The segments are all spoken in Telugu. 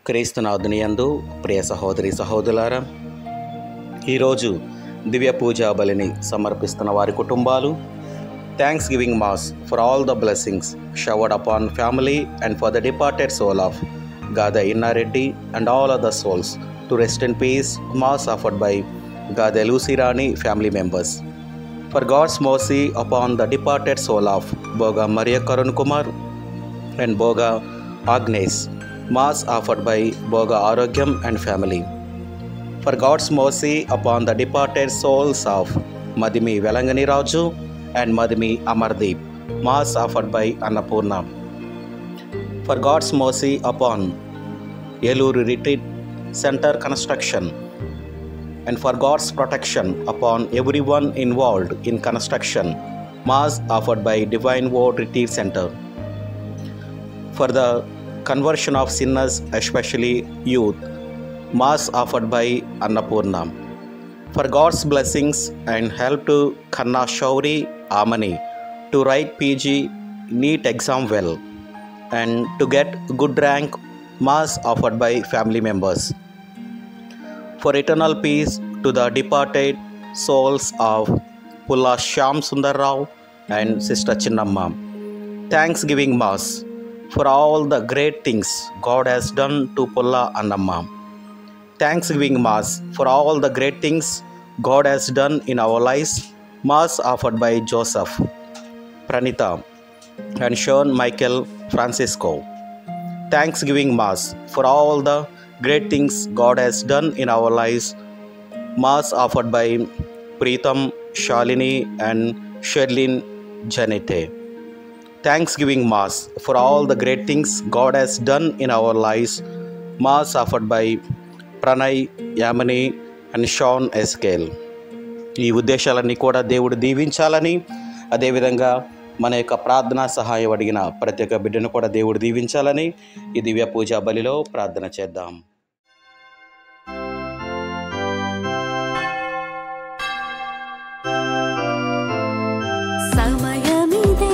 క్రీస్తునాథుని యందు ప్రియ సహోదరి సహోదరులారా, ఈరోజు దివ్య పూజా బలిని సమర్పిస్తున్న వారి కుటుంబాలు thanksgiving mass for all the blessings showered upon family and for the departed soul of Gade Innareddy and all other souls to rest in peace. Mass offered by Gade Lucy Rani family members. For God's mercy upon the departed soul of Boga Maria Karun Kumar and Boga Agnes. Mass offered by Boga Arogyam and family. For God's mercy upon the departed souls of Madhimi Velangani Raju and Madhimi Amardeep. Mass offered by Annapurna. For God's mercy upon Yeluru Retreat Center construction and for God's protection upon everyone involved in construction. Mass offered by Divine Word Retreat Center. For the conversion of sinners, especially youth. Mass offered by Annapurna. For God's blessings and help to Khanna Shauri Amani to write PG NEET exam well and to get good rank. Mass offered by family members. For eternal peace to the departed souls of Pulla Shyam Sundar Rao and Sister Chinnamma. Thanksgiving Mass for all the great things God has done to Pulla Annamma. Thanksgiving Mass for all the great things God has done in our lives. Mass offered by Joseph, Pranita and Sean Michael Francisco. Thanksgiving Mass for all the great things God has done in our lives. Mass offered by Preetham, Shalini and Sherlyn Janete. Thanksgiving Mass for all the great things God has done in our lives. Mass offered by Pranay, Yamini and Sean Eskel. ఈ ఉద్దేశాలన్నీ కూడా దేవుడు దీవించాలని, అదేవిధంగా మన యొక్క ప్రార్థనా సహాయం అడిగిన ప్రతి ఒక్క బిడ్డను కూడా దేవుడు దీవించాలని ఈ దివ్య పూజా బలిలో ప్రార్థన చేద్దాం. సమయమిదే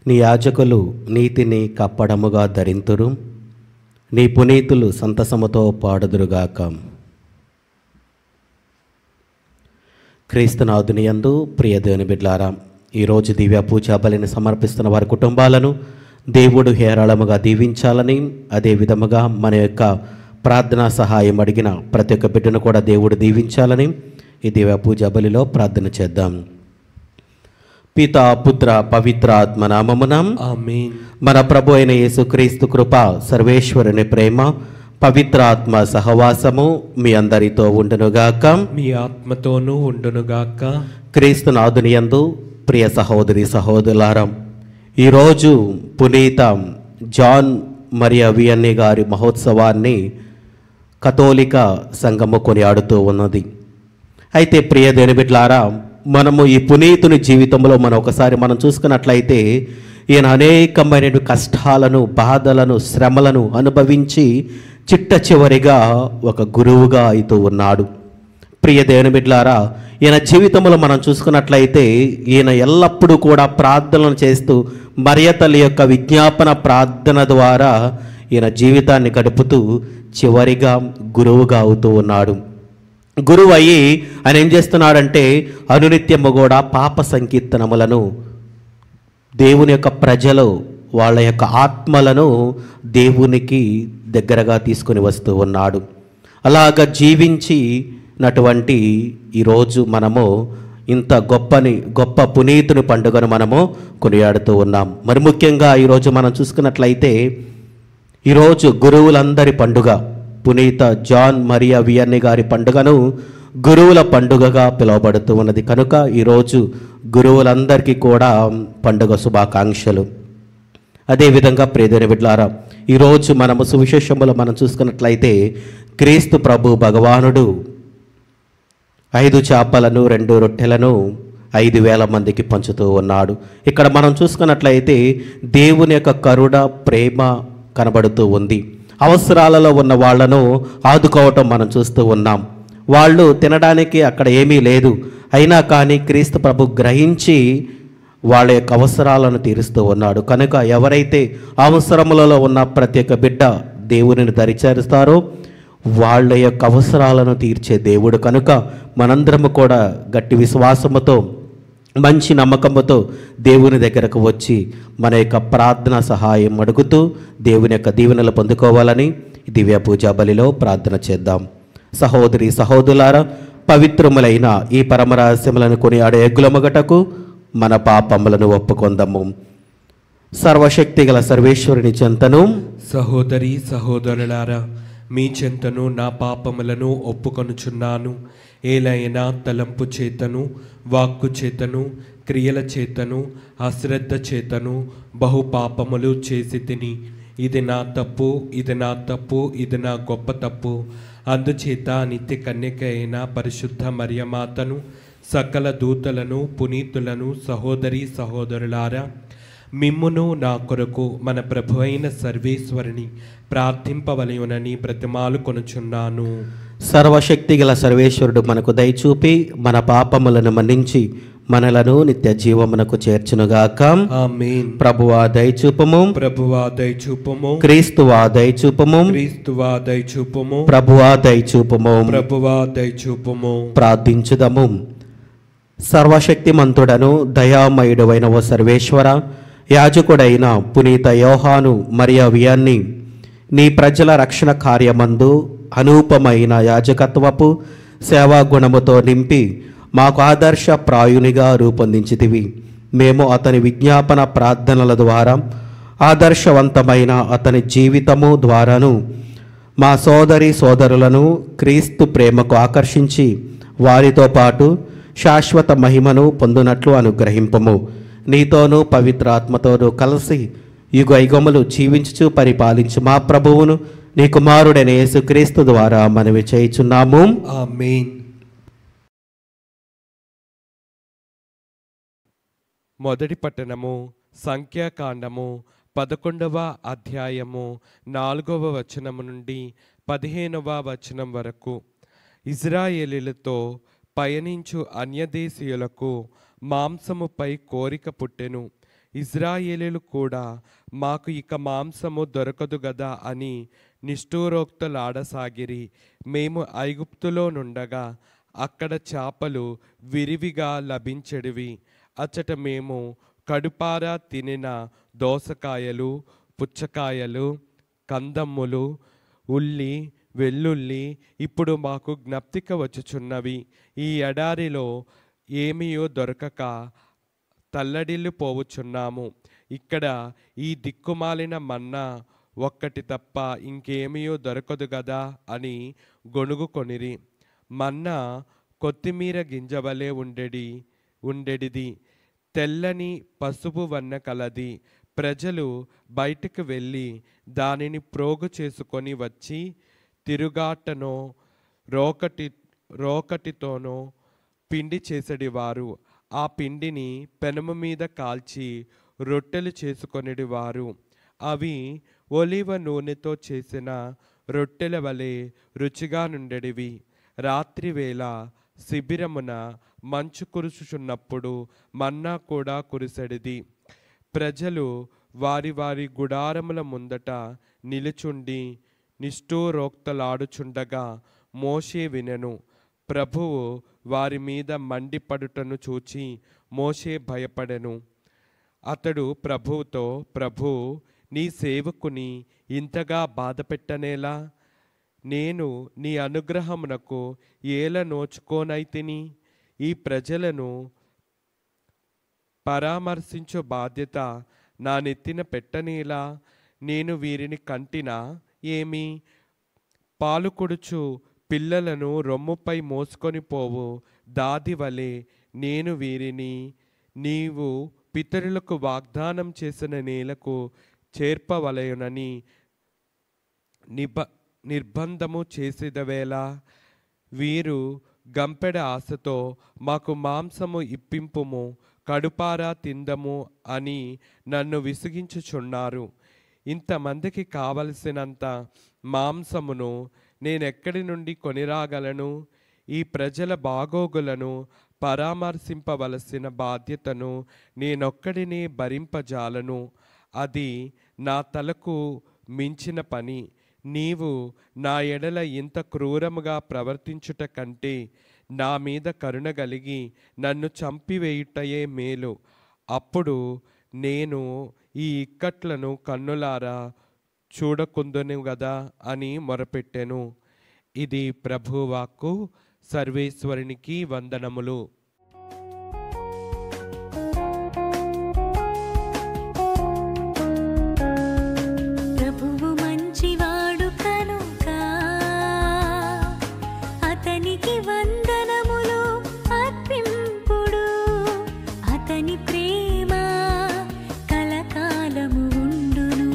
నీ యాజకులు నీతిని కప్పడముగా ధరింతురు, నీ పునీతులు సంతసముతో పాడుదురుగాక. క్రీస్తునాథుని యందు ప్రియ దేవుని బిడ్డలారా, ఈరోజు దివ్య పూజా బలిని సమర్పిస్తున్న వారి కుటుంబాలను దేవుడు హేరాళముగా దీవించాలని, అదే విధముగా మన యొక్క ప్రార్థనా సహాయం అడిగిన ప్రతి ఒక్క బిడ్డను కూడా దేవుడు దీవించాలని ఈ దివ్య పూజా బలిలో ప్రార్థన చేద్దాం. పితా పుత్ర పవిత్ర ఆత్మ నామమున ఆమేన్. మన ప్రభు అయిన యేసుక్రీస్తు కృప, సర్వేశ్వరుని ప్రేమ, పవిత్ర ఆత్మ సహవాసము మీ అందరితో ఉండునుగాక. మీ ఆత్మతోనూ ఉండునుగాక. క్రీస్తునాథుని యందు ప్రియ సహోదరి సహోదరులారా, ఈరోజు పునీత జాన్ మరియా వియన్నీ గారి మహోత్సవాన్ని కథోలిక సంఘము కొనియాడుతూ ఉన్నది. అయితే ప్రియ దేవుని బిడ్డలారా, మనము ఈ పునీతుని జీవితంలో ఒకసారి మనం చూసుకున్నట్లయితే ఈయన అనేకమైన కష్టాలను, బాధలను, శ్రమలను అనుభవించి చిట్ట చివరిగా ఒక గురువుగా అవుతూ ఉన్నాడు. ప్రియ దేవుని బిడ్డలారా, ఈయన జీవితంలో మనం చూసుకున్నట్లయితే ఈయన ఎల్లప్పుడూ కూడా ప్రార్థనలు చేస్తూ మరియ తల్లి యొక్క విజ్ఞాపన ప్రార్థన ద్వారా ఈయన జీవితాన్ని గడుపుతూ చివరిగా గురువుగా అవుతూ ఉన్నాడు. గురువు అయ్యి ఆయన ఏం చేస్తున్నాడంటే అనునిత్యము కూడా పాప సంకీర్తనములను, దేవుని యొక్క ప్రజలు వాళ్ళ యొక్క ఆత్మలను దేవునికి దగ్గరగా తీసుకొని వస్తూ ఉన్నాడు. అలాగ జీవించినటువంటి ఈరోజు మనము ఇంత గొప్ప పునీతుని పండుగను మనము కొనియాడుతూ ఉన్నాం. మరి ముఖ్యంగా ఈరోజు మనం చూసుకున్నట్లయితే ఈరోజు గురువులందరి పండుగ, పునీత జాన్ మరియా వియన్నీ గారి పండుగను గురువుల పండుగగా పిలువబడుతూ ఉన్నది. కనుక ఈరోజు గురువులందరికీ కూడా పండుగ శుభాకాంక్షలు. అదేవిధంగా ప్రియదేవుని బిడ్డలారా, ఈరోజు మనము సువిశేషములో మనం చూసుకున్నట్లయితే క్రీస్తు ప్రభు భగవానుడు 5 చేపలను 2 రొట్టెలను 5,000 మందికి పంచుతూ ఉన్నాడు. ఇక్కడ మనం చూసుకున్నట్లయితే దేవుని యొక్క కరుణ, ప్రేమ కనబడుతూ ఉంది. అవసరాలలో ఉన్న వాళ్లను ఆదుకోవటం మనం చూస్తూ ఉన్నాం. వాళ్ళు తినడానికి అక్కడ ఏమీ లేదు, అయినా కానీ క్రీస్తు ప్రభు గ్రహించి వాళ్ళ యొక్క అవసరాలను తీరుస్తూ ఉన్నాడు. కనుక ఎవరైతే అవసరములలో ఉన్న ప్రతి ఒక్క బిడ్డ దేవునిని దరిచేరుస్తారో వాళ్ళ యొక్క అవసరాలను తీర్చే దేవుడు. కనుక మనందరము కూడా గట్టి విశ్వాసముతో, మంచి నమ్మకముతో దేవుని దగ్గరకు వచ్చి మన యొక్క ప్రార్థన సహాయం అడుగుతూ దేవుని యొక్క దీవెనలు పొందుకోవాలని దివ్య పూజా బలిలో ప్రార్థన చేద్దాం. సహోదరి సహోదరులారా, పవిత్రములైన ఈ పరమరహస్యములను కొనియాడే ఎగ్గులమగటకు మన పాపములను ఒప్పుకొందము. సర్వశక్తి గల సర్వేశ్వరుని చెంతను, సహోదరి సహోదరులారా, మీ చెంతను నా పాపములను ఒప్పుకొనుచున్నాను. ఏలైనా తలంపు చేతను, వాక్కు చేతను, క్రియల చేతను, అశ్రద్ధ చేతను బహు పాపములు చేసి తిని. ఇది నా తప్పు, ఇది నా తప్పు, ఇది నా గొప్ప తప్పు. అందుచేత నిత్య కన్యక అయిన పరిశుద్ధ మరియమాతను, సకల దూతలను, పునీతులను, సహోదరి సహోదరులారా, మిమ్మును నా కొరకు మన ప్రభు అయిన సర్వేశ్వరుని ప్రార్థింపవలయునని బ్రతిమాలు కొనుచున్నాను. సర్వశక్తి గల సర్వేశ్వరుడు మనకు దయచూపి మన పాపములను మన్నించి మనలను నిత్య జీవమునకు చేర్చునుగాక. ఆమేన్. ప్రభువా దయచూపము, ప్రభువా దయచూపము, క్రీస్తువా దయచూపము, క్రీస్తువా దయచూపము, ప్రభువా దయచూపము. ప్రభువా దయచూపము. ప్రార్థించుదము. సర్వశక్తిమంతుడను దయామయుడైన ఓ సర్వేశ్వర, యాజకుడైన పునీత యోహాను మరియా వియన్నీ నీ ప్రజల రక్షణ కార్యమందు అనూపమైన యాజకత్వపు సేవాగుణముతో నింపి మాకు ఆదర్శ ప్రాయునిగా రూపొందించితివి. మేము అతని విజ్ఞాపన ప్రార్థనల ద్వారా, ఆదర్శవంతమైన అతని జీవితము ద్వారాను మా సోదరి సోదరులను క్రీస్తు ప్రేమకు ఆకర్షించి వారితో పాటు శాశ్వత మహిమను పొందునట్లు అనుగ్రహింపము. నీతోనూ పవిత్ర ఆత్మతోనూ కలిసి యుగయుగములు జీవించుచు పరిపాలించు మా ప్రభువును నీ కుమారుడైన యేసుక్రీస్తు ద్వారా మనవి చేయుచున్నాము. ఆమేన్. మొదటి పట్టణము సంఖ్యాకాండము 11వ అధ్యాయము 4వ వచనము నుండి 15వ వచనం వరకు. ఇజ్రాయేలీలతో పయనించు అన్యదేశీయులకు మాంసముపై కోరిక పుట్టెను. ఇజ్రాయేలీలు కూడా మాకు ఇక మాంసము దొరకదు గదా అని నిష్ఠూరోక్తులాడసాగిరి. మేము ఐగుప్తులో నుండగా అక్కడ చేపలు విరివిగా లభించెడివి. అచ్చట మేము కడుపారా తినిన దోసకాయలు, పుచ్చకాయలు, కందమ్ములు, ఉల్లి, వెల్లుల్లి ఇప్పుడు మాకు జ్ఞప్తిక వచ్చుచున్నవి. ఈ ఎడారిలో ఏమీయో దొరకక తల్లడిల్లిపోవుచున్నాము. ఇక్కడ ఈ దిక్కుమాలిన మన్నా ఒక్కటి తప్ప ఇంకేమీయో దొరకదు గదా అని గొణుగుకొనిరి. మన్నా కొత్తిమీర గింజవలే ఉండెడిది, తెల్లని పసుపు వన్న కలది. ప్రజలు బయటకు వెళ్ళి దానిని ప్రోగు చేసుకొని వచ్చి తిరుగాటనో రోకటితోనో పిండి చేసేడివారు. ఆ పిండిని పెనము మీద కాల్చి రొట్టెలు చేసుకొనిడివారు. అవి ఒలివ నూనెతో చేసిన రొట్టెల వలె రుచిగా నుండెడివి. రాత్రివేళ శిబిరమున మంచు కురుచుచున్నప్పుడు మన్నా కూడా కురిసెడిది. ప్రజలు వారి వారి గుడారముల ముందట నిలుచుండి నిష్ఠూరోక్తలాడుచుండగా మోషే వినెను. ప్రభువు వారి మీద మండిపడుటను చూచి మోషే భయపడెను. అతడు ప్రభువుతో, ప్రభూ, నీ సేవకుని ఇంతగా బాధపెట్టనేలా? నేను నీ అనుగ్రహమునకు ఏల నోచుకోనైతిని? ఈ ప్రజలను పరామర్శించు బాధ్యత నా నెత్తిన పెట్టనేలా? నేను వీరిని కంటినా ఏమి? పాలు కొడుచు పిల్లలను రొమ్ముపై మోసుకొని పోవు దాది వలె నేను వీరిని నీవు పితరులకు వాగ్దానం చేసిన నేలకు చేర్పవలయునని నిర్బంధము చేసేదవేళ వీరు గంపెడ ఆశతో మాకు మాంసము ఇప్పింపుము, కడుపారా తిందము అని నన్ను విసిగించుచున్నారు. ఇంతమందికి కావలసినంత మాంసమును నేనెక్కడి నుండి కొనిరాగలను? ఈ ప్రజల బాగోగులను పరామర్శింపవలసిన బాధ్యతను నేనొక్కడిని భరింపజాలను. అది నా తలకు మించిన పని. నీవు నా ఎడల ఇంత క్రూరముగా ప్రవర్తించుట కంటే నా మీద కరుణ కలిగి నన్ను చంపివేయుటయే మేలు. అప్పుడు నేను ఈ ఇక్కట్లను కన్నులారా చూడకుందును గదా అని మొరపెట్టెను. ఇది ప్రభువాక్కు. సర్వేశ్వరునికి వందనములు. ప్రభువు మంచివాడు కనుక అతనికి వందనములు అర్పింపుడు. అతని ప్రేమ కలకాలము ఉండును.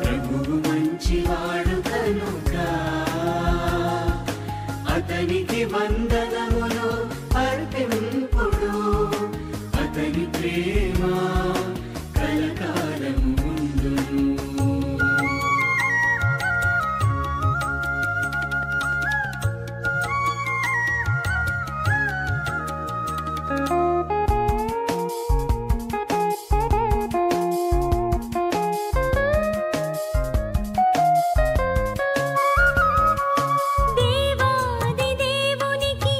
ప్రభువు మంచివాడు కనుక అతనికి వందనములు అర్పింపుడు. అతని ప్రేమ కలకాలము ఉండును. దేవాది దేవునికి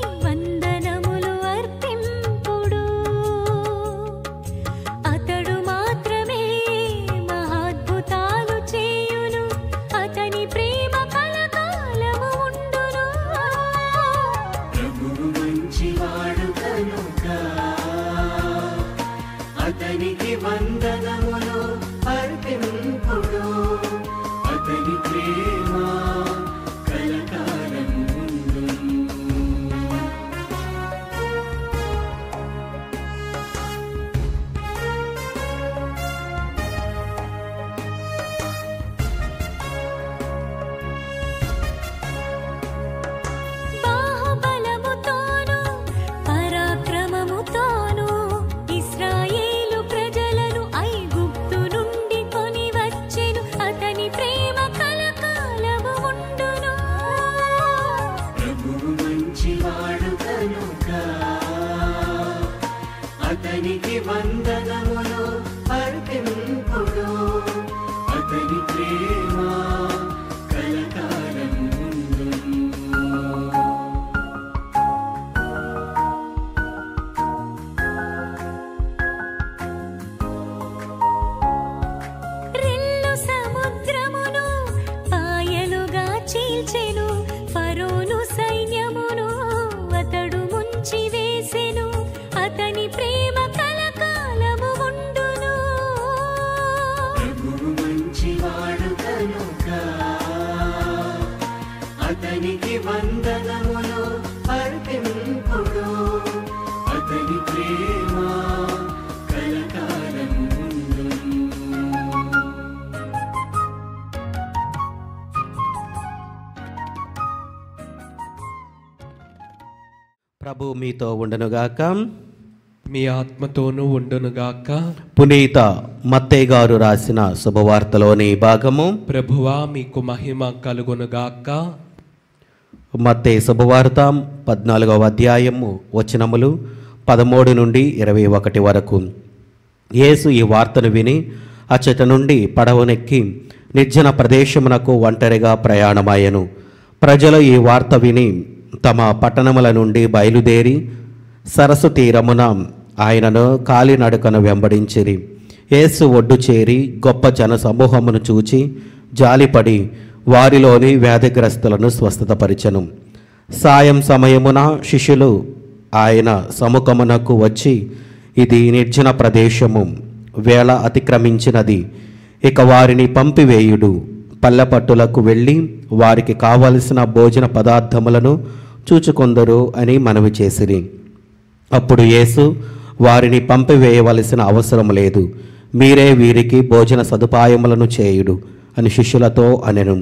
అతనికి వందనములు అర్పింపుడు అతని ప్రేమ కలకాలం ఉండును. ప్రభు మీతో ఉండనుగాక. మీ ఆత్మతోనూ ఉండునుగాక. పునీత మత్తయి గారు రాసిన శుభవార్తలోని భాగము. ప్రభువా మీకు మహిమ కలుగునుగాక. మత్తయి శుభవార్త 14వ అధ్యాయము వచనములు 13 నుండి 21 వరకు. యేసు ఈ వార్తను విని అచ్చట నుండి పడవనెక్కి నిర్జన ప్రదేశమునకు ఒంటరిగా ప్రయాణమాయెను. ప్రజలు ఈ వార్త విని తమ పట్టణముల నుండి బయలుదేరి సరస్సు తీరమున ఆయనను కాలినడకను వెంబడించిరి. యేసు ఒడ్డు చేరి గొప్ప జన సమూహమును చూచి జాలిపడి వారిలోని వ్యాధిగ్రస్తులను స్వస్థతపరిచెను. సాయం సమయమున శిష్యులు ఆయన సముఖమునకు వచ్చి, ఇది నిర్జన ప్రదేశము, వేళ అతిక్రమించినది, ఇక వారిని పంపివేయుడు, పల్లెపట్టులకు వెళ్ళి వారికి కావలసిన భోజన పదార్థములను చూచుకొందరు అని మనవి చేసిరి. అప్పుడు యేసు, వారిని పంపివేయవలసిన అవసరం లేదు, మీరే వీరికి భోజన సదుపాయములను చేయుడు అని శిష్యులతో అనెను.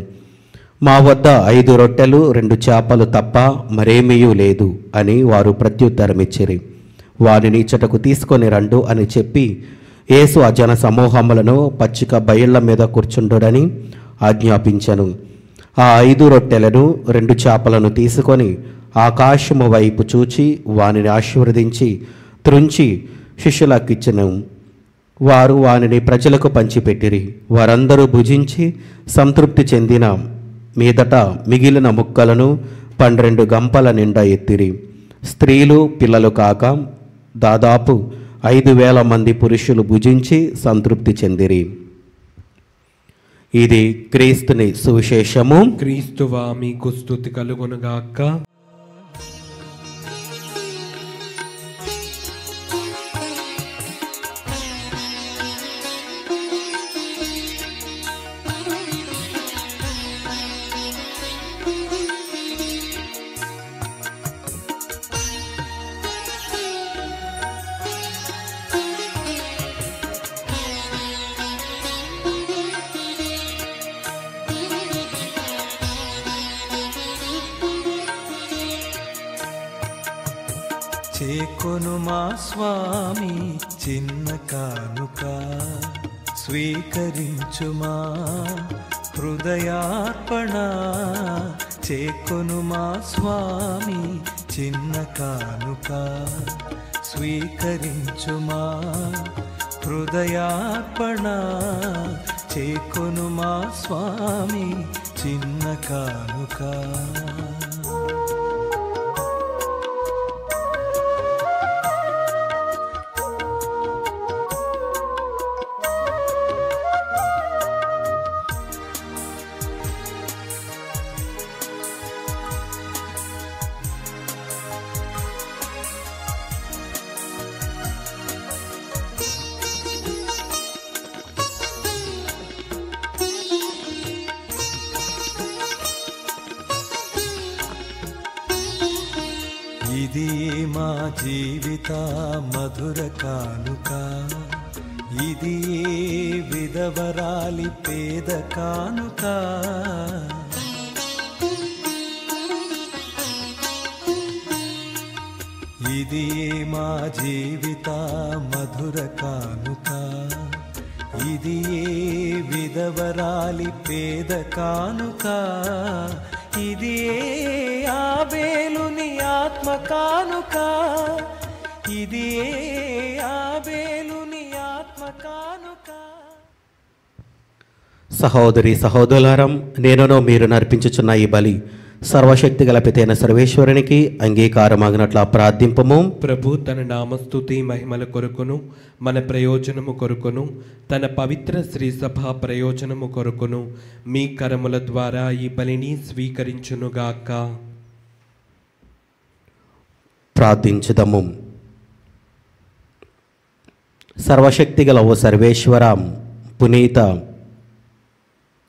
మా వద్ద 5 రొట్టెలు 2 చేపలు తప్ప మరేమీయూ లేదు అని వారు ప్రత్యుత్తరమిచ్చిరి. వారిని ఇచ్చటకు తీసుకొని రండు అని చెప్పి యేసు ఆ జన సమూహములను పచ్చిక బయళ్ల మీద కూర్చుండుడని ఆజ్ఞాపించెను. ఆ 5 రొట్టెలను 2 చేపలను తీసుకొని ఆకాశము వైపు చూచి వానిని ఆశీర్వదించి త్రుంచి శిష్యులకిచ్చెను. వారు వానిని ప్రజలకు పంచిపెట్టిరి. వారందరూ భుజించి సంతృప్తి చెందిన మీదట మిగిలిన ముక్కలను 12 గంపల నిండా ఎత్తిరి. స్త్రీలు పిల్లలు కాక దాదాపు 5,000 మంది పురుషులు భుజించి సంతృప్తి చెందిరి. ఇది క్రీస్తుని సువిశేషము. క్రీస్తువా మీకు స్తుతి కలుగునుగాక. చేకొను మా స్వామి చిన్న కానుక, స్వీకరించుమా హృదయార్పణ. చేకొను మా స్వామి చిన్న కానుక, స్వీకరించుమా హృదయార్పణ. చేకొను మా స్వామి చిన్న కానుక. ఇది మా జీవిత మధుర కానుక, ఇది విధవరాలి పేద కానుక. ఇది మా జీవిత మధుర కానుక, ఇది విధవరాలి పేద కానుక. ఇది ఆబేలుని ఆత్మ కానుక, ఇది ఆబేలుని ఆత్మ కానుక. సహోదరి సహోదరులారం, నేనునో మీరు నర్పించుచున్న ఈ బలి సర్వశక్తి గల పితైన సర్వేశ్వరునికి అంగీకారమాగినట్ల ప్రార్థింపము. ప్రభు తన నామస్తుతి మహిమల కొరకును మన ప్రయోజనము కొరకును తన పవిత్ర శ్రీ సభ ప్రయోజనము కొరకును మీ కరముల ద్వారా ఈ బలిని స్వీకరించునుగాక. ప్రార్థించుదము. సర్వశక్తి గల ఓ సర్వేశ్వర, పునీత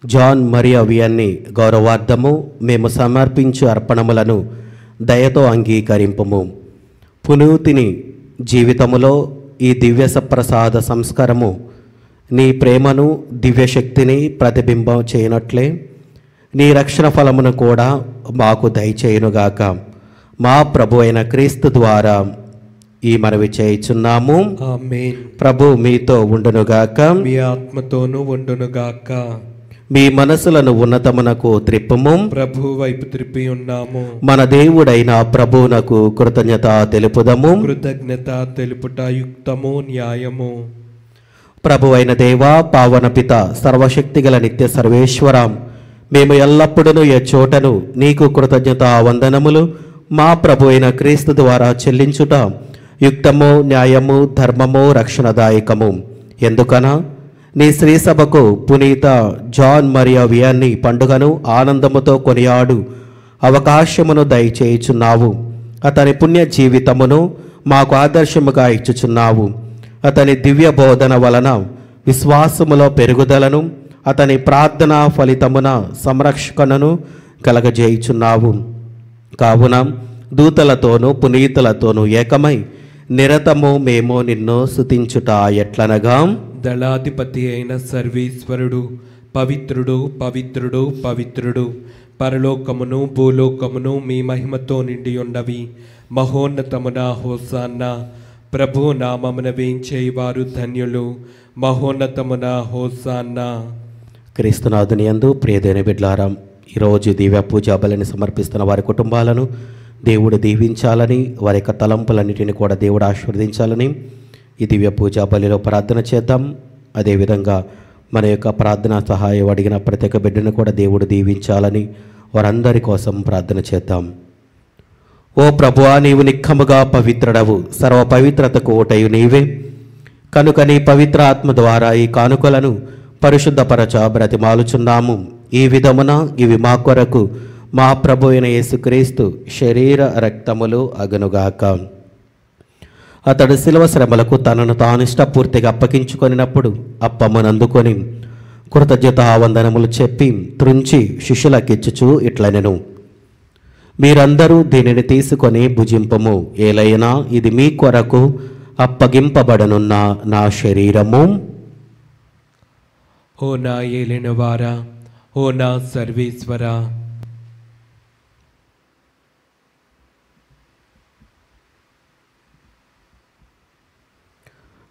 జాన్ మరియా వియన్ని గౌరవార్థము మేము సమర్పించు అర్పణములను దయతో అంగీకరింపుము. పునీతిని జీవితములో ఈ దివ్య సప్రసాద సంస్కారము నీ ప్రేమను దివ్యశక్తిని ప్రతిబింబం చేయనట్లే నీ రక్షణ ఫలమును కూడా మాకు దయచేయునుగాక. మా ప్రభు అయిన క్రీస్తు ద్వారా ఈ మనవి చేయుచున్నాము. ఆమేన్. ప్రభు మీతో ఉండునుగాక. మీ ఆత్మతోనూ ఉండునుగాక. మీ మనసులను ఉన్నతమునకు త్రిప్పుము. ప్రభు వైపు త్రిప్పి ఉన్నాము. మన దేవుడైన ప్రభువునకు కృతజ్ఞత తెలుపుదము. కృతజ్ఞత తెలుపుట యుక్తము, న్యాయము. ప్రభు అయిన దేవా, పావన పిత, సర్వశక్తిగల నిత్య సర్వేశ్వరం, మేము ఎల్లప్పుడూ ఏ చోటను నీకు కృతజ్ఞత వందనములు మా ప్రభు అయిన క్రీస్తు ద్వారా చెల్లించుట యుక్తము, న్యాయము, ధర్మము, రక్షణదాయకము. ఎందుకనా నీ శ్రీసభకు పునీత జాన్ మరియా వియన్ని పండుగను ఆనందముతో కొనియాడు అవకాశమును దయచేయుచున్నావు. అతని పుణ్య జీవితమును మాకు ఆదర్శముగా ఇచ్చుచున్నావు. అతని దివ్య బోధన వలన విశ్వాసములో పెరుగుదలను, అతని ప్రార్థన ఫలితమున సంరక్షణను కలగజేయుచున్నావు. కావున దూతలతోనూ పునీతులతోనూ ఏకమై నిరతము మేము నిన్ను స్తుతించుట ఎట్లనగా, దళాధిపతి అయిన సర్వేశ్వరుడు పవిత్రుడు, పవిత్రుడు, పవిత్రుడు, పరలోకమును భూలోకమును మీ మహిమతో నిండి ఉన్నవి. మహోన్నతమున హోసాన్న. ప్రభు నామమున వేంచేవారు ధన్యులు. మహోన్నతమున హోసాన్న. క్రీస్తునాథుని యందు ప్రియదైన బిడ్లారా, ఈరోజు దివ్య పూజా బలిని సమర్పిస్తున్న వారి కుటుంబాలను దేవుడు దీవించాలని, వారి యొక్క తలంపులన్నిటిని కూడా దేవుడు ఆశీర్వదించాలని ఈ దివ్య పూజా బలిలో ప్రార్థన చేద్దాం. అదేవిధంగా మన యొక్క ప్రార్థనా సహాయం అడిగిన ప్రతి ఒక్క బిడ్డను కూడా దేవుడు దీవించాలని వారందరి కోసం ప్రార్థన చేద్దాం. ఓ ప్రభువా, నీవు నిక్కముగా పవిత్రుడవు, సర్వ పవిత్రతకు ఓటయు నీవే. కనుక నీ పవిత్ర ఆత్మ ద్వారా ఈ కానుకలను పరిశుద్ధపరచ బ్రతిమాలుచున్నాము. ఈ విధమున ఇవి మా కొరకు మా ప్రభు అయిన యేసుక్రీస్తు శరీర రక్తములు అగనుగాక. అతడు శిలువ శ్రమలకు తనను తాను ఇష్టపూర్తిగా అప్పగించుకొనినప్పుడు అప్పమ్మనందుకొని కృతజ్ఞతా వందనములు చెప్పి త్రుంచి శిష్యులకిచ్చుచు ఇట్లనెను, మీరందరూ దీనిని తీసుకొని భుజింపము. ఏలైనా ఇది మీ కొరకు అప్పగింపబడనున్న నా శరీరము. ఓ నా ఏలినవారా, ఓ నా సర్వేశ్వరా,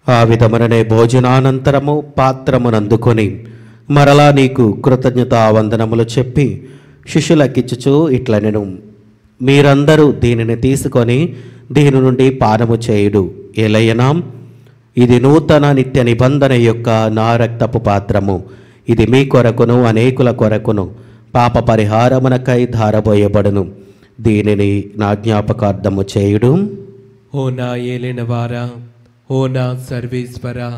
ఆ విధముననే భోజనానంతరము పాత్రమునందుకొని మరలా నీకు కృతజ్ఞతా వందనములు చెప్పి శిష్యులకిచ్చుచు ఇట్లనెను, మీరందరూ దీనిని తీసుకొని దీని నుండి పానము చేయుడు. ఏలయనా ఇది నూతన నిత్య నిబంధన యొక్క నా రక్తపు పాత్రము. ఇది మీ కొరకును అనేకుల కొరకును పాప పరిహారమునకై ధారబోయబడును. దీనిని నా జ్ఞాపకార్థము చేయుడు. ఓ నా ఏలినవారా, ఓ నా సర్వేశ్వరా,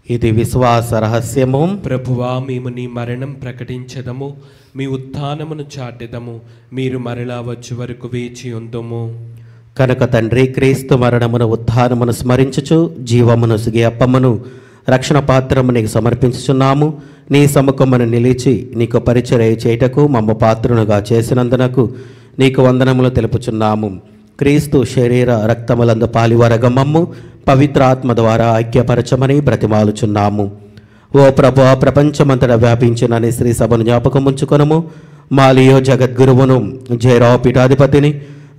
ఇది విశ్వాస రహస్యము. ప్రభువా, మేము నీ మరణం ప్రకటించదము, మీ ఉత్థానమును చాటెదము. మీరు మరలా వచ్చే వరకు వేచి ఉందుము. కనుక తండ్రి, క్రీస్తు మరణమును ఉత్థానమును స్మరించుచు జీవమును సిగి అప్పమును రక్షణ పాత్రము నీకు సమర్పించుచున్నాము. నీ సముఖమును నిలిచి నీకు పరిచర్య చేయుటకు మమ్మ పాత్రునుగా చేసినందునకు నీకు వందనములు తెలుపుచున్నాము. క్రీస్తు శరీర రక్తములందు పాలివరగ మమ్ము పవిత్ర ఆత్మ ద్వారా ఐక్యపరచమని బ్రతిమాలుచున్నాము. ఓ ప్రభువా, ప్రపంచమంతటా వ్యాపించిన నీ శ్రీ సభను జ్ఞాపకం ఉంచుకొనుము. మాలియో జగద్గురువును, జయరావు పీఠాధిపతిని,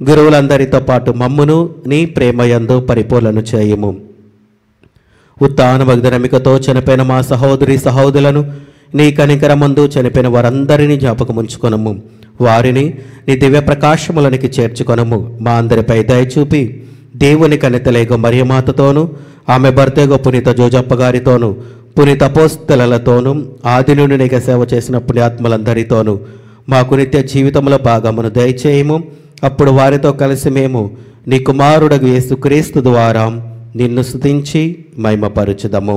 గురువులందరితో పాటు మమ్మును నీ ప్రేమయందు పరిపూర్ణను చేయుము. ఉత్తాన భగ్ధనమికతో చనిపోయిన మా సహోదరి సహోదరులను నీ కనికరమందు చనిపోయిన వారందరినీ జ్ఞాపకం ఉంచుకొనము. వారిని నీ దివ్య ప్రకాశములనికి చేర్చుకొనము. మా అందరిపై దయచూపి దేవుని కనితలేగో మరియమాతతోనూ ఆమె భర్తేగో పునీత జోజప్ప గారితోనూ పునీత అపోస్తలతోనూ ఆది నుండి నీకు సేవ చేసిన పుణ్యాత్మలందరితోనూ మాకు నిత్య జీవితంలో భాగమును దయచేయము. అప్పుడు వారితో కలిసి మేము నీ కుమారుడగు యేసుక్రీస్తు ద్వారా నిన్ను స్తుతించి మహిమపరచుదము.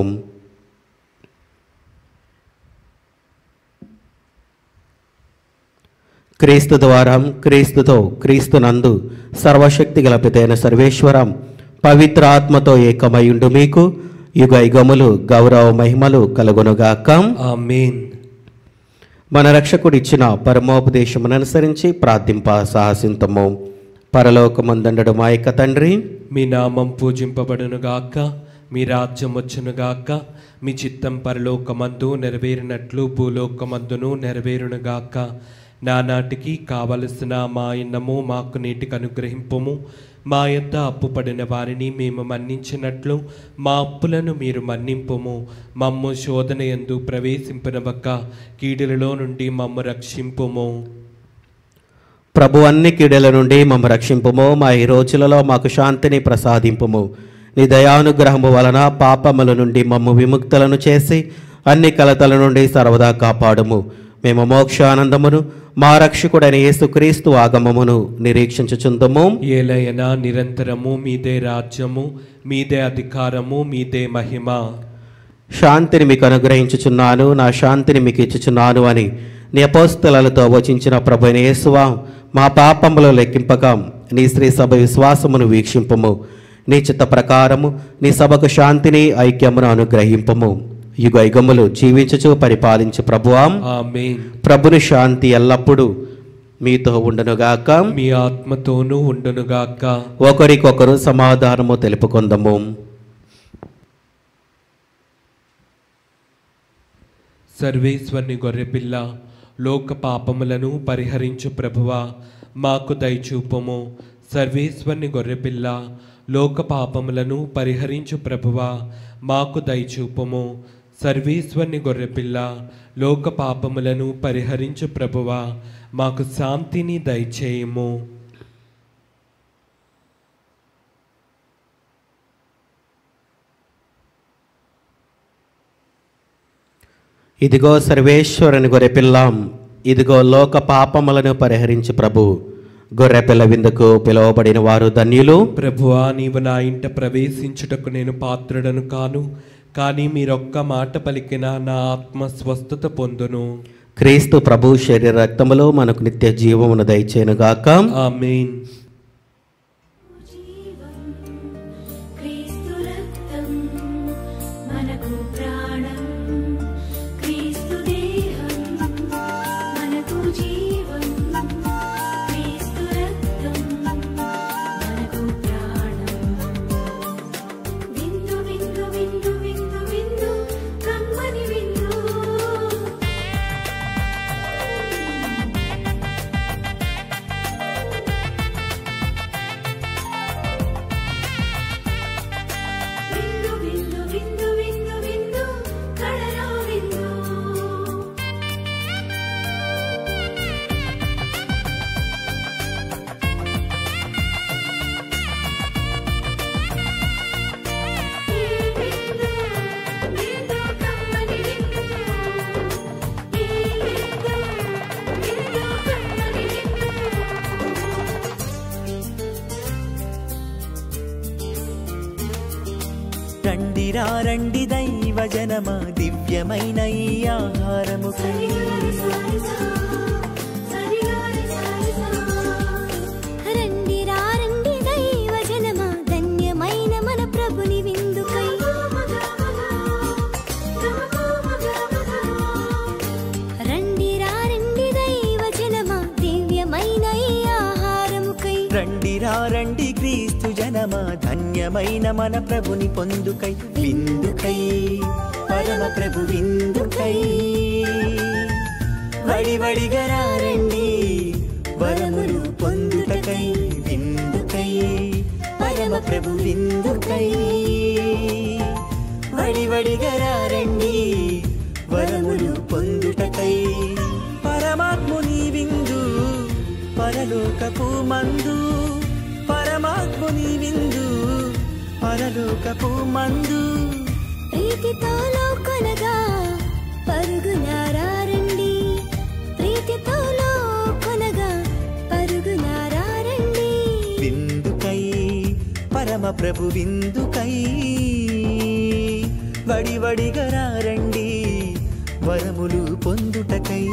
క్రీస్తు ద్వారా, క్రీస్తుతో, క్రీస్తునందు సర్వశక్తి గల పితైన సర్వేశ్వరం పవిత్ర ఆత్మతో ఏకమయుండు మీకు యుగ యుగములు గౌరవ మహిమలు కలుగునుగాక. ఆమేన్. మన రక్షకుడిచ్చిన పరమోపదేశమును అనుసరించి ప్రార్థింప సాహసింతము. పరలోకమందుండడు మా యొక్క తండ్రి, మీ నామం పూజింపబడునుగాక, మీ రాజ్యం వచ్చునుగాక, మీ చిత్తం పరలోకమందు నెరవేరినట్లు భూలోకమందును నెరవేరునుగాక. నానాటికి కావలసిన మా అన్నము మాకు నీటికి అనుగ్రహింపుము. మా యొద్ద అప్పుపడిన వారిని మేము మన్నించినట్లు మా అప్పులను మీరు మన్నింపుము. మమ్ము శోధన యందు ప్రవేశింపనివ్వక కీడులలో నుండి మమ్ము రక్షింపుము. ప్రభు అన్ని కీడుల నుండి మమ్మ రక్షింపుము. మా ఈ రోజులలో మాకు శాంతిని ప్రసాదింపుము. నీ దయానుగ్రహము వలన పాపముల నుండి మమ్ము విముక్తులను చేసి అన్ని కలతల నుండి సర్వదా కాపాడుము. మేము మోక్షానందమును మా రక్షకుడైన యేసుక్రీస్తు ఆగమమును నిరీక్షించుచుందుము. ఏలయనా నిరంతరము మీదే రాజ్యము, మీదే అధికారము, మీదే మహిమ. శాంతిని మీకు అనుగ్రహించుచున్నాను, నా శాంతిని మీకు ఇచ్చుచున్నాను అని నీ అపోస్తలులతో వచించిన ప్రభువైన యేసువా, మా పాపములు లెక్కింపగా నీ శ్రీ సభ విశ్వాసమును వీక్షింపుము. నీ చిత్త ప్రకారము నీ సభకు శాంతిని ఐక్యమును అనుగ్రహింపుము. యుగ యుగములు జీవించుచు పరిపాలించు ప్రభువా, ఆమేన్. ప్రభుని శాంతి ఎల్లప్పుడూ మీతో ఉండునుగాక, మీ ఆత్మతోనూ ఉండునుగాక. ఒకరికొకరు సమాధానము తెలుపుకొందము. సర్వేశ్వరుని గొర్రెపిల్ల, లోక పాపములను పరిహరించు ప్రభువా, మాకు దయచూపుము. సర్వేశ్వరుని గొర్రెపిల్ల, లోక పాపములను పరిహరించు ప్రభువా, మాకు దయచూపుము. సర్వేశ్వరుని గొర్రెపిల్ల, లోక పాపములను పరిహరించు ప్రభువా, మాకు శాంతిని దయచేయము. ఇదిగో సర్వేశ్వరుని గొర్రెపిల్లాం, ఇదిగో లోక పాపములను పరిహరించి ప్రభు. గొర్రెపిల్ల విందుకు పిలువబడిన వారు ధన్యులు. ప్రభువా, నీవు నా ఇంట ప్రవేశించుటకు నేను పాత్రుడను కాను, కానీ మీరొక్క మాట పలికిన నా ఆత్మ స్వస్థత పొందును. క్రీస్తు ప్రభు శరీర రక్తములో మనకు నిత్య జీవమును దయచేయునుగాక. ఆమేన్. క్రీస్తు రక్తం మనకు ప్రాణం, క్రీస్తు దేహం మనకు జీవం, క్రీస్తు రక్తం మనకు ప్రాణం. విందు విందు విందు విందు విందు కమ్మని విందు. విందు విందు విందు విందు విందు కడలో విందు. ఈ విందు విందు కమ్మని విందు. ఈ విందు విందు కమ్మని విందు. రండిరా రండి దైవ జనమా, దివ్యమైన ఈ ఆహారము సరిగారి సారిసా, సరిగారి సారిసా. రండిరా రండి దైవ జనమా, ధన్యమైన మన ప్రభుని విందుకై. రండిరా రండి దైవ జనమా, దివ్యమైన ఈ ఆహారముకై. రండిరా రండి క్రీస్తు జనమా, ధన్యమైన మన ప్రభుని పొందుకై. విందుకై పరమ ప్రభు విందుకై, వడి వడిగా రండి వరములు పొందుటకై. విందుకై పరమ ప్రభు విందుకై, వడి వడిగా రండి వరములు పొందుటకై. పరమాత్ముని విందు పరలోకపు మందు, పరమాత్ముని విందు పరలోకపు మందు. ప్రీతితో లోకొనగా పరుగునారా రండి, ప్రీతితో లోకొనగా పరుగునారా రండి. విందుకై పరమ ప్రభు విందుకై, వడి వడిగా రండి వరములు పొందుటకై.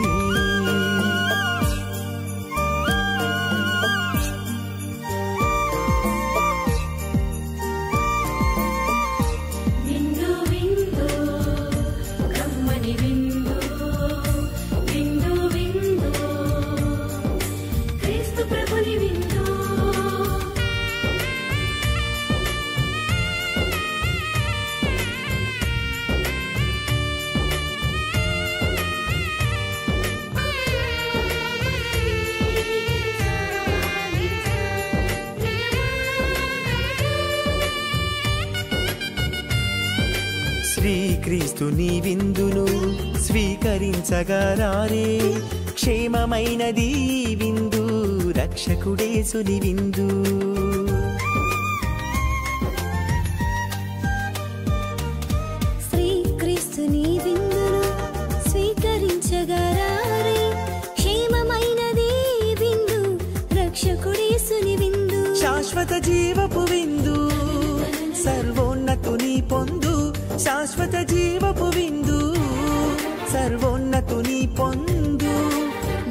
శ్రీక్రీస్తుని విందును స్వీకరించగా రారే, క్షేమమైనది ఈ విందు, రక్షకుడేసుని విందు. శ్రీక్రీస్తుని విందును స్వీకరించగా రారే, క్షేమమైనది ఈ విందు, రక్షకుడేసుని విందు. శాశ్వత జీవపు విందు, సర్వోన్నతుని పొందు. శాశ్వత జీవపు విందు, సర్వోన్నతుని పొందు.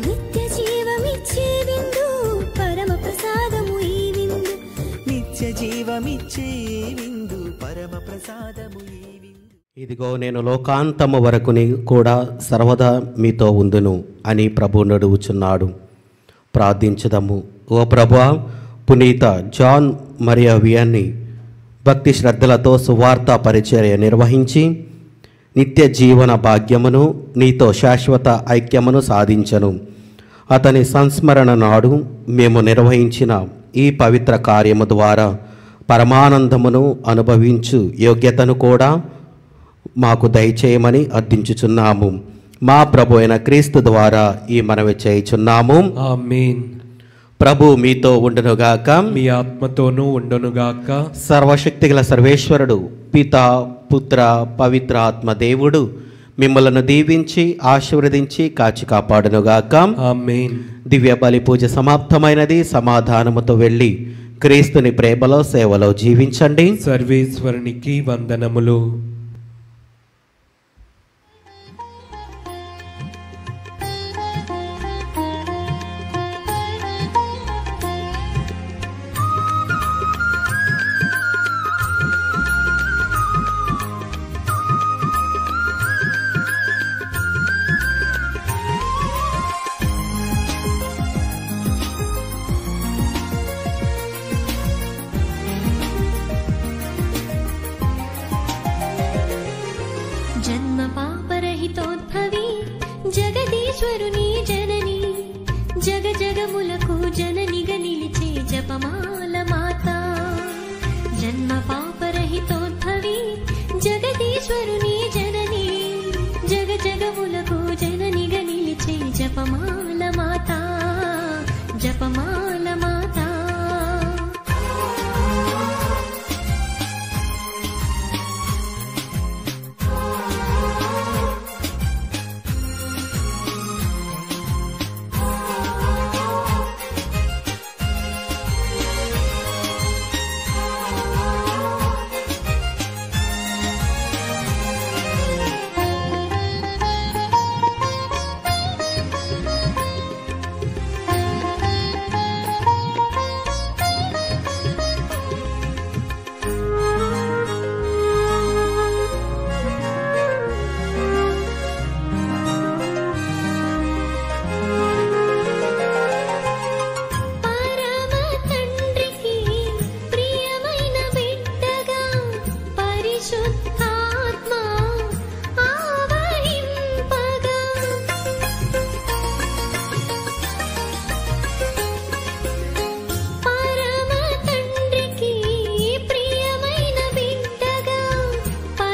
నిత్య జీవమిచ్చే విందు, పరమ ప్రసాదము ఈ విందు. నిత్య జీవమిచ్చే విందు, పరమ ప్రసాదము ఈ విందు. ఇదిగో నేను లోకాంతము వరకు కూడా సర్వదా మీతో ఉందును అని ప్రభు నడువుచున్నాడు. ప్రార్థించుదాము. ఓ ప్రభువా, పునీత జాన్ మరియా వియాన్ని భక్తి శ్రద్ధలతో సువార్త పరిచర్య నిర్వహించి నిత్య జీవన భాగ్యమును, నీతో శాశ్వత ఐక్యమును సాధించను. అతని సంస్మరణ నాడు మేము నిర్వహించిన ఈ పవిత్ర కార్యము ద్వారా పరమానందమును అనుభవించు యోగ్యతను కూడా మాకు దయచేయమని అర్థించుచున్నాము. మా ప్రభు అయిన క్రీస్తు ద్వారా ఈ మనవి చేయుచున్నాము. ఆమేన్. ప్రభు మీతో ఉండునుగాక, మీ ఆత్మతోనూ ఉండునుగాక. సర్వశక్తిగల సర్వేశ్వరుడు పిత పుత్ర పవిత్ర ఆత్మ దేవుడు మిమ్మలను దీవించి ఆశీర్వదించి కాచి కాపాడునుగాక. ఆమేన్. దివ్య బలి పూజ సమాప్తమైనది. సమాధానముతో వెళ్ళి క్రీస్తుని ప్రేమలో సేవలో జీవించండి. సర్వేశ్వరునికి వందనములు. జన్మ పాపరహితోద్భవి జగదీశ్వరుని జనని, జగ జగములకు జననిగా నిలిచే జపమాల మాత. జన్మ పాపరహితోద్భవి జగదీశ్వరుని జనని, జగ జగములకు జననిగా నిలిచే జపమాల మాత, జపమాల మాత.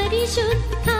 పరిశుద్ధ